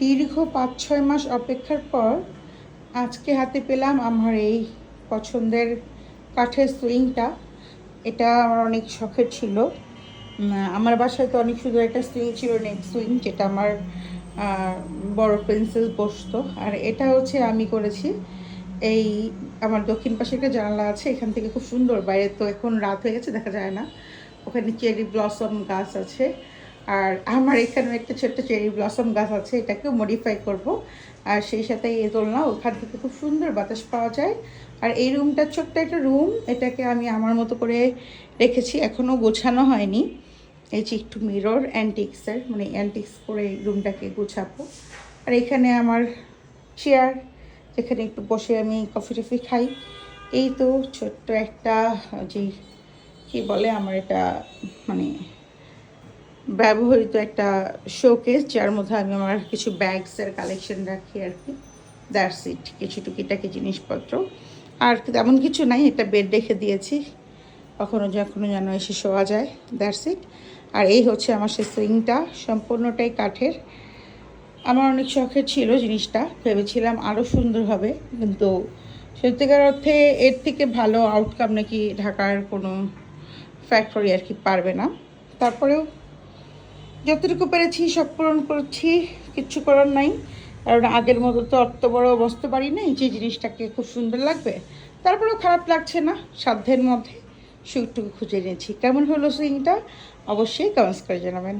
দীর্ঘ ৫-৬ মাস অপেক্ষার পর আজকে হাতে পেলাম আমার এই পছন্দের কাঠের সুইংটা। এটা আমার অনেক শখের ছিল। আমার বাসায় তো অনেক সুন্দর একটা সুইং ছিল, নেক সুইং, যেটা আমার বড় প্রিন্সেস বসতো। আর এটা হচ্ছে আমি করেছি। এই আমার দক্ষিণ পাশে একটা জানালা আছে, এখান থেকে খুব সুন্দর, বাইরে তো এখন রাত হয়ে গেছে দেখা যায় না, ওখানে চেরি ব্লসম গাছ আছে। আর আমার এখানে একটা ছোট্ট চেরি ব্লসম গাছ আছে, এটাকেও মডিফাই করব। আর সেই সাথে এই দোলনা, ওখান থেকে খুব সুন্দর বাতাস পাওয়া যায়। আর এই রুমটা ছোট্ট একটা রুম, এটাকে আমি আমার মতো করে রেখেছি, এখনও গোছানো হয়নি। এই যে একটু মিরর অ্যান্টিক্সের, মানে অ্যান্টিক্স করে রুমটাকে গোছাবো। আর এখানে আমার চেয়ার, যেখানে একটু বসে আমি কফি টফি খাই। এই তো ছোট্ট একটা, যে কী বলে, আমার এটা মানে ব্যবহৃত একটা শোকেস, যার মধ্যে আমি আমার কিছু ব্যাগসের কালেকশন রাখি আর কি। দ্যাটস ইট, কিছু টুকিটাকি জিনিসপত্র, আর তেমন কিছু নাই। এটা বেড রেখে দিয়েছি, কখনো যেন এসে শোয়া যায়। That's it. আর এই হচ্ছে আমার সেই সুইংটা, সম্পূর্ণটাই কাঠের। আমার অনেক শখের ছিল জিনিসটা, ভেবেছিলাম আরও সুন্দর হবে, কিন্তু সত্যিকার অর্থে এর থেকে ভালো আউটকাম নাকি ঢাকার কোনো ফ্যাক্টরি আর কি পারবে না। তারপরেও যতটুকু পেরেছি সব পূরণ করছি, কিচ্ছু করার নাই। কারণ আগের মতো তো অত বড় বসতে পারি নাই যে জিনিসটাকে খুব সুন্দর লাগবে। তারপরেও খারাপ লাগছে না, সাধ্যের মধ্যে সুইটটুকু খুঁজে নিয়েছি। কেমন হলো সুইংটা অবশ্যই কমেন্টস করে জানাবেন।